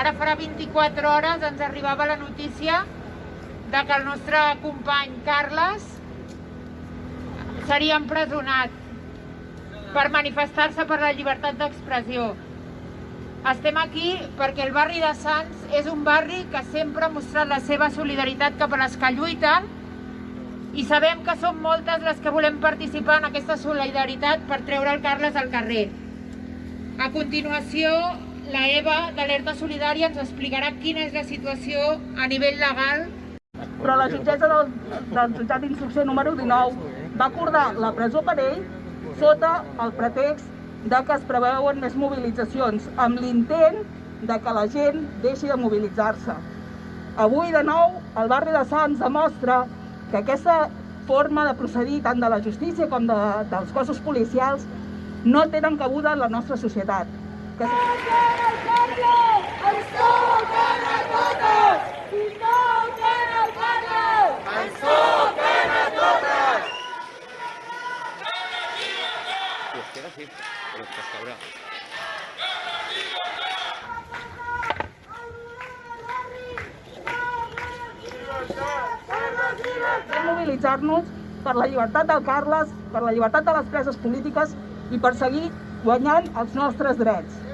Ara farà 24 hores ens arribava la notícia de que el nostre company Carles seria empresonat per manifestar-se per la llibertat d'expressió. Estem aquí perquè el barri de Sants és un barri que sempre ha mostrat la seva solidaritat cap a les que lluiten i sabem que som moltes les que volem participar en aquesta solidaritat per treure el Carles al carrer. A continuació, la Eva d'Alerta Solidària ens explicarà quina és la situació a nivell legal. Però la jutgessa del jutjat d'instrucció número 19 va acordar la presó per ell sota el pretext de que es preveuen més mobilitzacions, amb l'intent de que la gent deixi de mobilitzar-se. Avui, de nou, el barri de Sants demostra que aquesta forma de procedir tant de la justícia com dels cossos policials no tenen cabuda en la nostra societat. Mobilitzar-nos per la llibertat del Carles, per la llibertat de les preses polítiques i per seguir guanyant els nostres drets.